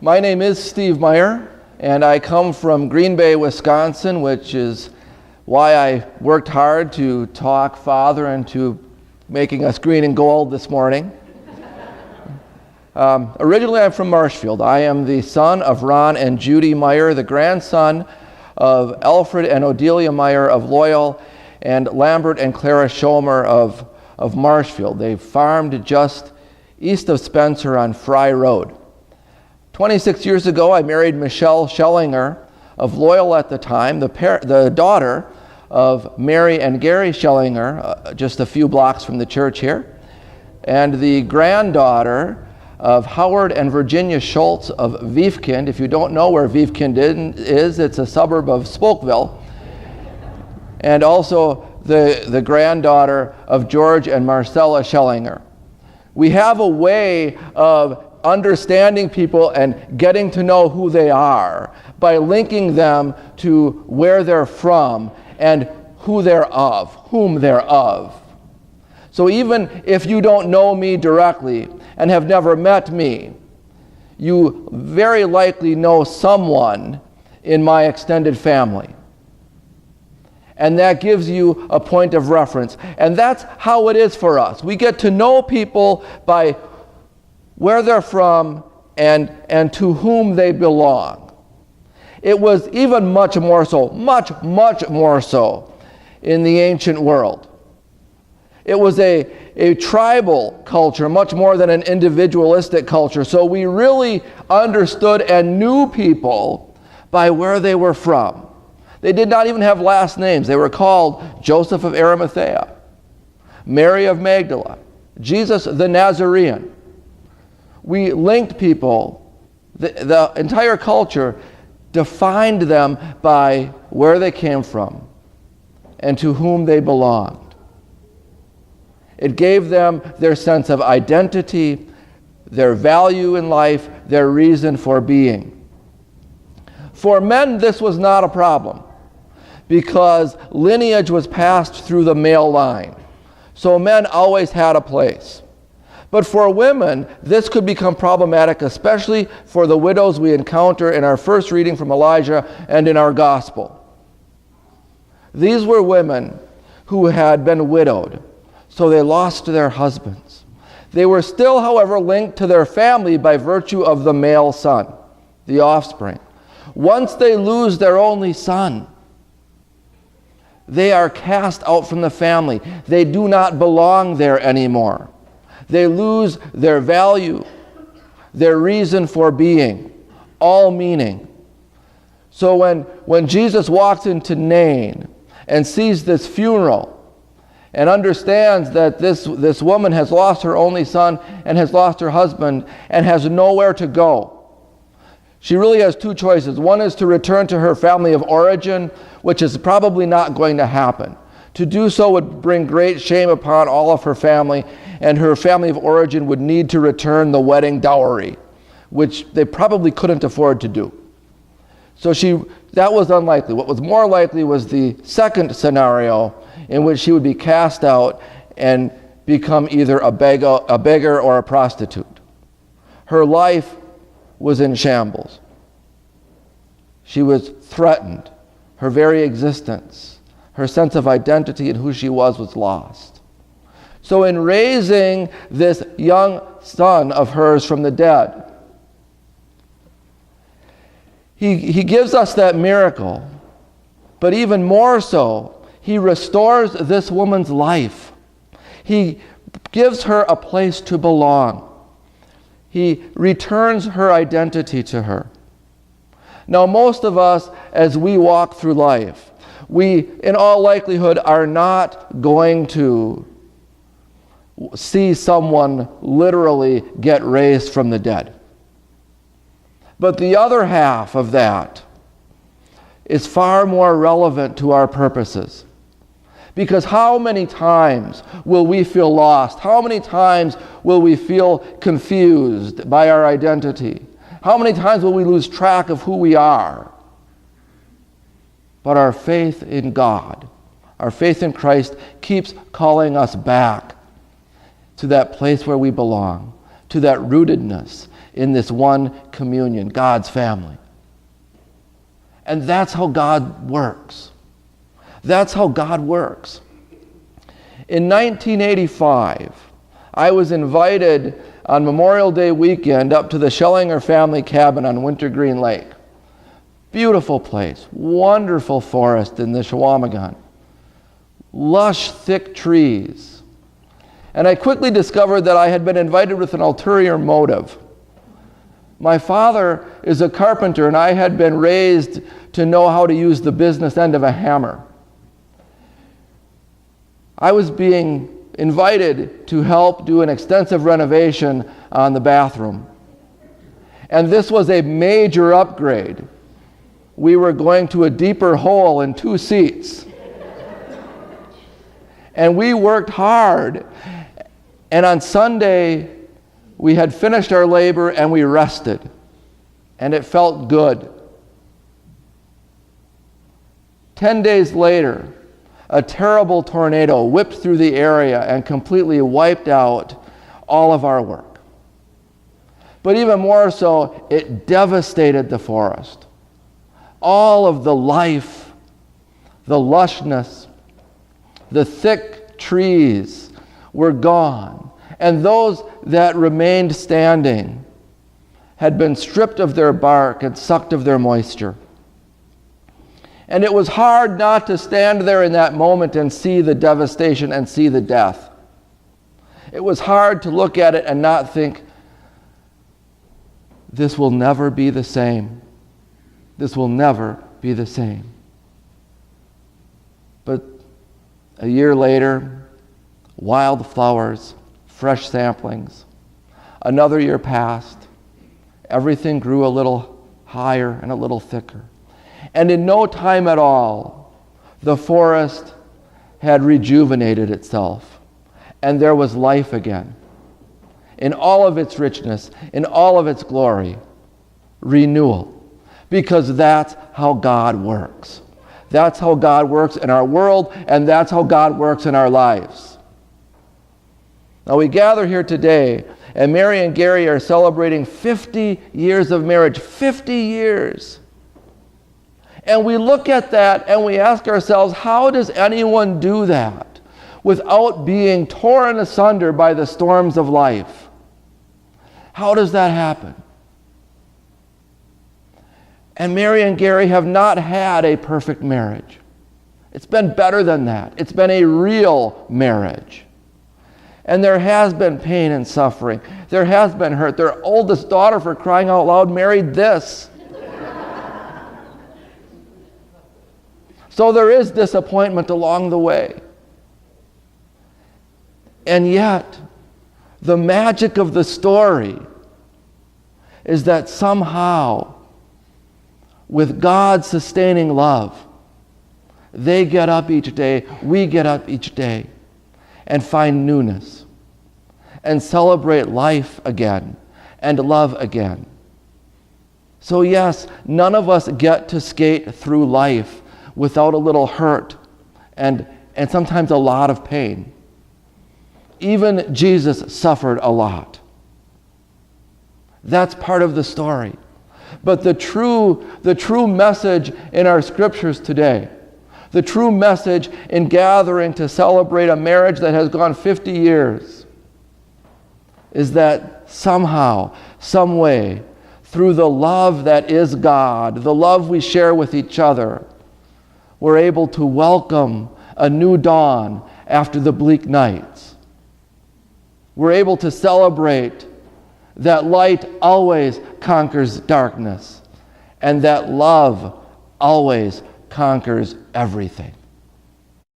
My name is Steve Meyer, and I come from Green Bay, Wisconsin, which is why I worked hard to talk Father into making us green and gold this morning. Originally, I'm from Marshfield. I am the son of Ron and Judy Meyer, the grandson of Alfred and Odelia Meyer of Loyal, and Lambert and Clara Schomer of Marshfield. They farmed just east of Spencer on Fry Road. 26 years ago, I married Michelle Schellinger of Loyal at the time, the daughter of Mary and Gary Schellinger, just a few blocks from the church here, and the granddaughter of Howard and Virginia Schultz of Wiefkind. If you don't know where Wiefkind is, it's a suburb of Spokeville. And also the granddaughter of George and Marcella Schellinger. We have a way of understanding people and getting to know who they are by linking them to where they're from and whom they're of. So even if you don't know me directly and have never met me, you very likely know someone in my extended family. And that gives you a point of reference. And that's how it is for us. We get to know people by where they're from and to whom they belong. It was even much more so in the ancient world. It was a tribal culture much more than an individualistic culture. So we really understood and knew people by where they were from. They did not even have last names. They were called Joseph of Arimathea, Mary of Magdala, Jesus the Nazarene. We linked people, the entire culture defined them by where they came from and to whom they belonged. It gave them their sense of identity, their value in life, their reason for being. For men, this was not a problem because lineage was passed through the male line. So men always had a place. But for women, this could become problematic, especially for the widows we encounter in our first reading from Elijah and in our gospel. These were women who had been widowed, so they lost their husbands. They were still, however, linked to their family by virtue of the male son, the offspring. Once they lose their only son, they are cast out from the family. They do not belong there anymore. They lose their value, their reason for being, all meaning. So when Jesus walks into Nain and sees this funeral and understands that this woman has lost her only son and has lost her husband and has nowhere to go, she really has two choices. One is to return to her family of origin, which is probably not going to happen. To do so would bring great shame upon all of her family, and her family of origin would need to return the wedding dowry, which they probably couldn't afford to do. So that was unlikely. What was more likely was the second scenario, in which she would be cast out and become either a beggar or a prostitute. Her life was in shambles. She was threatened. Her very existence, her sense of identity and who she was lost. So in raising this young son of hers from the dead, he gives us that miracle, but even more so, he restores this woman's life. He gives her a place to belong. He returns her identity to her. Now, most of us, as we walk through life, we, in all likelihood, are not going to see someone literally get raised from the dead. But the other half of that is far more relevant to our purposes. Because how many times will we feel lost? How many times will we feel confused by our identity? How many times will we lose track of who we are? But our faith in God, our faith in Christ, keeps calling us back to that place where we belong, to that rootedness in this one communion, God's family. And that's how God works. That's how God works. In 1985, I was invited on Memorial Day weekend up to the Schellinger family cabin on Wintergreen Lake. Beautiful place, wonderful forest in the Chequamegon, lush, thick trees. And I quickly discovered that I had been invited with an ulterior motive. My father is a carpenter, and I had been raised to know how to use the business end of a hammer. I was being invited to help do an extensive renovation on the bathroom. And this was a major upgrade. We were going to a deeper hole in 2 seats. And we worked hard. And on Sunday, we had finished our labor and we rested. And it felt good. 10 days later, a terrible tornado whipped through the area and completely wiped out all of our work. But even more so, it devastated the forest. All of the life, the lushness, the thick trees were gone. And those that remained standing had been stripped of their bark and sucked of their moisture. And it was hard not to stand there in that moment and see the devastation and see the death. It was hard to look at it and not think, this will never be the same. This will never be the same. But a year later, wildflowers, fresh samplings. Another year passed. Everything grew a little higher and a little thicker. And in no time at all, the forest had rejuvenated itself. And there was life again. In all of its richness, in all of its glory, renewal. Because that's how God works. That's how God works in our world, and that's how God works in our lives. Now we gather here today, and Mary and Gary are celebrating 50 years of marriage. 50 years. And we look at that and we ask ourselves, how does anyone do that without being torn asunder by the storms of life? How does that happen? And Mary and Gary have not had a perfect marriage. It's been better than that. It's been a real marriage. And there has been pain and suffering. There has been hurt. Their oldest daughter, for crying out loud, married this. So there is disappointment along the way. And yet, the magic of the story is that somehow, with God's sustaining love, they get up each day, we get up each day, and find newness, and celebrate life again, and love again. So yes, none of us get to skate through life without a little hurt and sometimes a lot of pain. Even Jesus suffered a lot. That's part of the story. But the true message in our scriptures today, the true message in gathering to celebrate a marriage that has gone 50 years, is that somehow, some way, through the love that is God, the love we share with each other, we're able to welcome a new dawn after the bleak nights. We're able to celebrate that light always conquers darkness, and that love always conquers everything.